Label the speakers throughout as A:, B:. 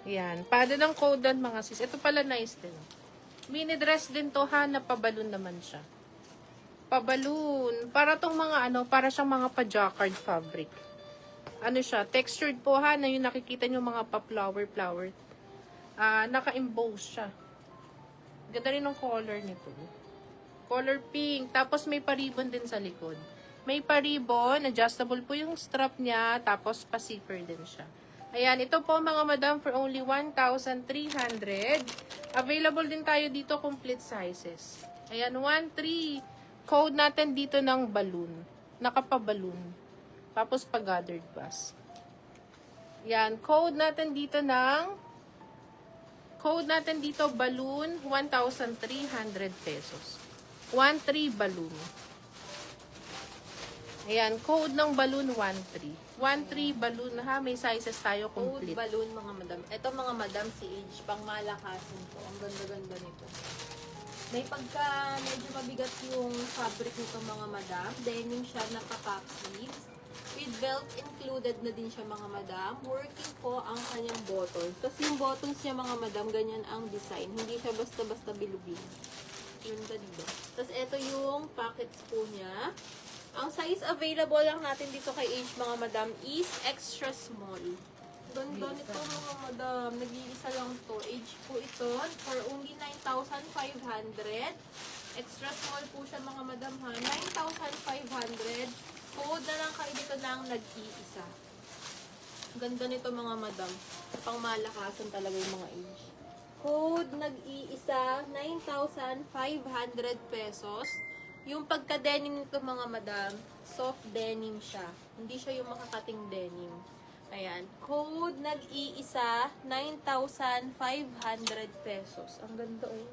A: Yan. Padded ang code doon mga sis. Ito pala nice din. Mini dress din to ha, na pabalon naman siya. Pabalon. Para tong mga ano, para siyang mga pa-jacquard fabric. Ano siya, textured po ha, na yung nakikita nyo mga pa-flower. Naka-emboss siya. Ganda rin ng color nito. Color pink. Tapos may pa-ribbon din sa likod. May pa-ribbon, adjustable po yung strap niya, tapos pa-zipper din siya. Ayan, ito po mga madam for only 1,300. Available din tayo dito complete sizes. Ayan, 1,300. Code natin dito ng balloon. Nakapa-balloon. Tapos pa-gathered bus. Ayan, code natin dito balloon, 1,300 pesos. 1,300 balloon. Ayan, code ng balloon 1,300. 1,300 balloon ha, may sizes tayo
B: Code
A: complete.
B: balloon mga madam. Ito mga madam si Age, pang malakasan po. Ang ganda-ganda nito. May pagka medyo mabigat yung fabric nito mga madam. Denim siya, naka-puff sleeves. With belt included na din siya mga madam. Working po ang kanyang buttons. Tapos yung buttons niya mga madam, ganyan ang design. Hindi siya basta-basta bilubin. Ganda diba? Tapos ito yung pockets po niya. Ang size available lang natin dito kay Age mga madam is extra small. Ganda nito mga madam. Nag-iisa lang to. Age po ito for only 9,500. Extra small po siya mga madam ha. 9,500. Code na lang kayo dito ng nag-iisa. Ganda nito mga madam. Pang malakasan talaga yung mga Age. Code nag-iisa, 9,500 pesos. Yung pagka-denim nito mga madam, soft denim siya. Hindi siya yung makakating denim. Ayan. Code nag-iisa, 9,500 pesos. Ang ganda oh.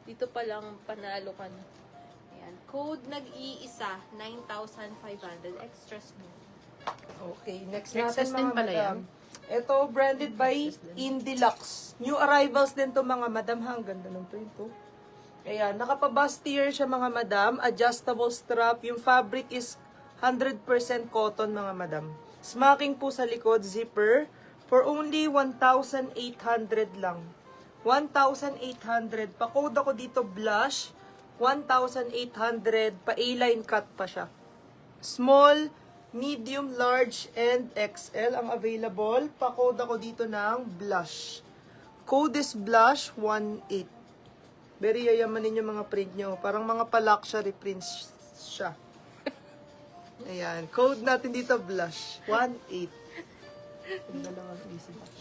B: Dito pa lang panalo ka na. Ayan. Code nag-iisa, 9,500. Extra small.
C: Okay, next
A: Excess
C: natin
A: din
C: mga
A: pala
C: madam. Ito, branded by Indilux. New arrivals din to mga madam. Ang ganda ng print to. Ayan, nakapa-bustier siya mga madam. Adjustable strap. Yung fabric is 100% cotton mga madam. Smacking po sa likod, zipper. For only 1,800 lang. 1,800. Pa-code ako dito, blush. 1,800. Pa-A-line cut pa siya. Small, medium, large, and XL ang available. Pa-code ako dito ng blush. Code is blush 18. Very yayamanin yung mga print nyo. Parang mga pa-luxury prints siya. Ayan. Code natin dito, blush. 18. Ganda lang ang isip ako.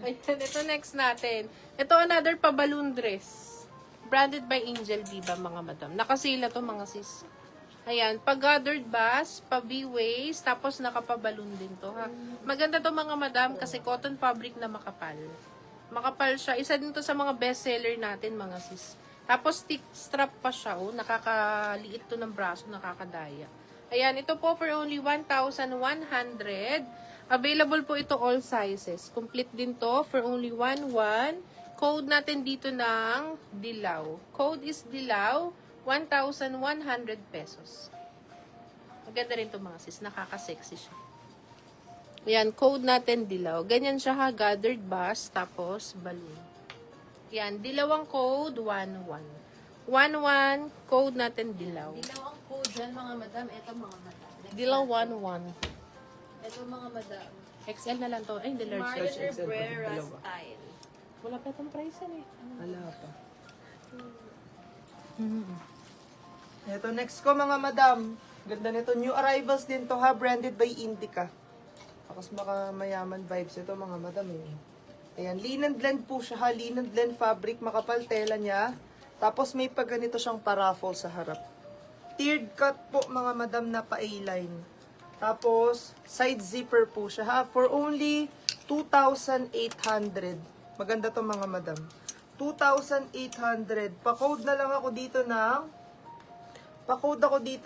A: Ayan, ito next natin. Ito another pa-balloon dress. Branded by Angel Viva mga madam. Nakasila to mga sis. Ayan, pa-gathered bust, pa-V-waist, tapos nakapa-balloon din to ha. Maganda to mga madam kasi cotton fabric na makapal. Makapal siya. Isa din to sa mga bestseller natin, mga sis. Tapos, stick strap pa siya, oh. Nakakaliit to ng braso, nakakadaya. Ayan, ito po for only 1,100. Available po ito all sizes. Complete din to for only 1,100. Code natin dito ng Dilaw. Code is Dilaw, 1,100 pesos. Maganda rin to mga sis. Nakaka-sexy siya. Yan, code natin dilaw. Ganyan siya ha, gathered bust, tapos balloon. Yan, dilaw ang code, 11. 11, code natin dilaw.
B: Dilaw ang code dyan mga madam. Ito mga madam. Next
A: Dilaw
B: natin.
A: 11.
B: Ito mga madam.
A: XL na lang to. Ay, hindi large.
B: Martin
C: XL pa,
B: Brera
C: dalawa.
B: style.
A: Wala pa itong price yan eh.
C: Wala pa. Ito, next ko mga madam. Ganda nito. New arrivals din to ha. Branded by Indica. Tapos baka mayaman vibes ito mga madam eh. Ayan, linen blend po siya ha. Linen blend fabric. Makapal tela niya. Tapos may pag ganito siyang paraffle sa harap. Tiered cut po mga madam na pa A-line. Tapos side zipper po siya ha. For only 2,800. Maganda to mga madam. 2,800. Pa-code na lang ako dito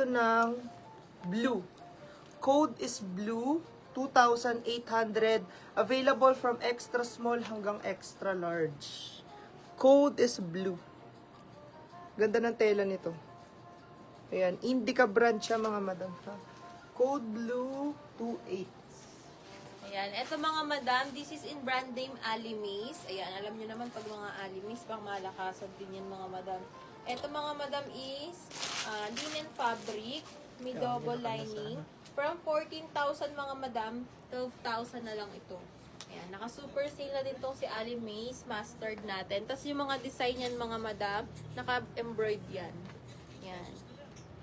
C: ng blue. Code is blue. 2,800. Available from extra small hanggang extra large. Code is blue. Ganda ng tela nito. Ayan. Indica brand siya mga madam. Ha? Code blue 28.
B: Ayan, eto mga madam, this is in brand name Alimis. Ayan, alam nyo naman pag mga Alimis, pang malakasan din yan mga madam. Eto mga madam is linen fabric, may double lining. From 14,000 mga madam, 12,000 na lang ito. Ayan, naka-super sale na din tong si Alimis, mustard natin. Tapos yung mga design yan mga madam, naka-embroid yan. Ayan.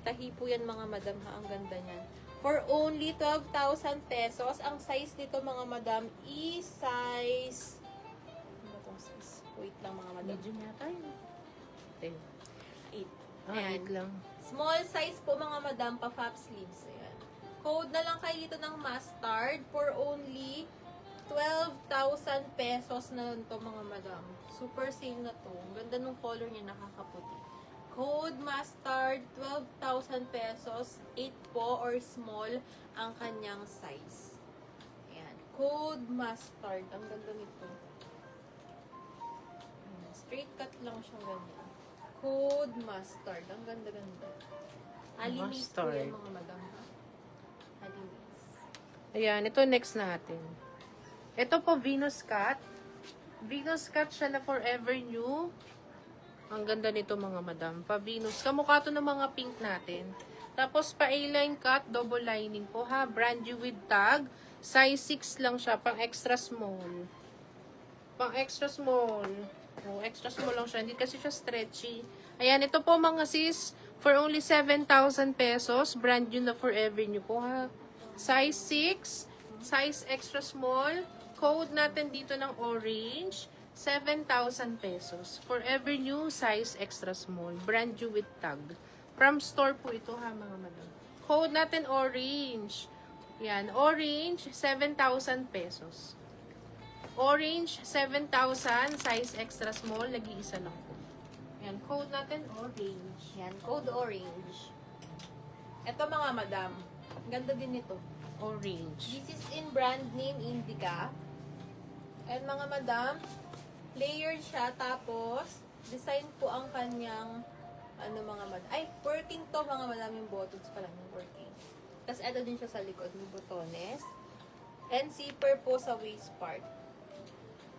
B: Tahi po yan mga madam ha, ang ganda niyan. For only 12,000 pesos, ang size nito mga madam is size... Ano ba itong size? Wait lang mga madam.
A: Medium yata yun. 10.
B: 8.
A: Ah,
B: Ayan.
A: 8 lang.
B: Small size po mga madam, pa-fap sleeves. Ayan. Code na lang kayo dito ng mustard for only 12,000 pesos na lang to mga madam. Super sale na to. Ang ganda ng color niya, nakakaputi. Code mustard, 12,000 pesos. 8 po or small ang kanyang size. Ayan. Code mustard. Ang ganda nito. Ayan. Straight cut lang siya ganyan. Code mustard. Ang ganda-ganda. Alimis po
A: Mustard.
B: yan mga madam. Ha? Alimis.
A: Ayan, ito next natin. Ito po, Venus Cut. Venus Cut siya na forever new. Ang ganda nito mga madam. Pa-Venus. Kamukha to ng mga pink natin. Tapos pa A-line cut, double lining po ha. Brand new with tag. Size 6 lang siya. Pang extra small. Pang extra small. Oh, extra small lang siya. Hindi kasi siya stretchy. Ayan, ito po mga sis. For only 7,000 pesos. Brand new na forever new po ha. Size 6. Size extra small. Code natin dito ng orange. 7,000 pesos. Forever new, size extra small. Brand new with tag. From store po ito ha mga madam. Code natin orange. Yan, orange, 7,000 pesos. Orange, 7,000, size extra small, nag-iisa lang po. Yan, code natin orange.
B: Yan, code orange. Ito mga madam, ganda din nito.
A: Orange.
B: This is in brand name Indica. And mga madam, layered siya, tapos design po ang kanyang mga madam. Ay, working to mga madam, yung buttons pa lang yung working. Tapos eto din siya sa likod, may botones. And zipper po sa waist part.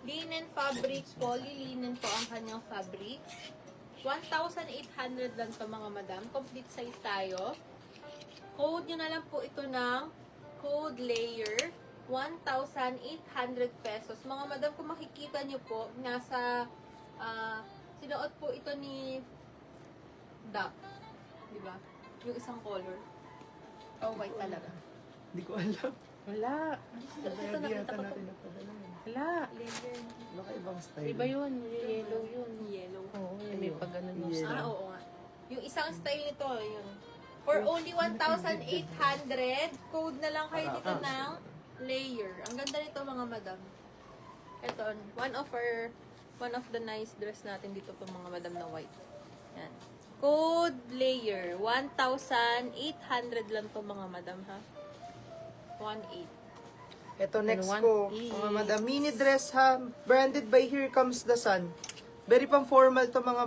B: Linen fabric, poly-linen po ang kanyang fabric. 1,800 lang to mga madam. Complete size tayo. Code nyo na lang po ito ng code layer. 1,800 pesos. Mga madam, kung makikita nyo po, nasa, sinuot po ito ni Duck. Diba? Yung isang color. Oh, white talaga.
C: Hindi ko alam.
A: Wala.
B: Ito
C: Kaya di
B: nakita
C: yata
B: ko to.
C: natin napadala yun.
A: Wala.
B: Layer.
C: Baka ibang style.
A: Iba yun. Yellow yun.
B: Yellow.
A: Oo, yun. May pag ganun yung
C: Yellow.
A: style.
B: Oo nga. Yung isang style nito, yun. For only 1,800, code na lang kayo dito ng layer. Ang ganda nito mga madam. Ito, one of the nice dress natin dito po mga madam na white. Yan. Code layer. 1,800 lang to mga madam ha. 1,800.
C: Ito next
A: And
C: ko,
A: one is-
C: mga madam. Mini dress ha. Branded by Here Comes the Sun. Very pang formal to mga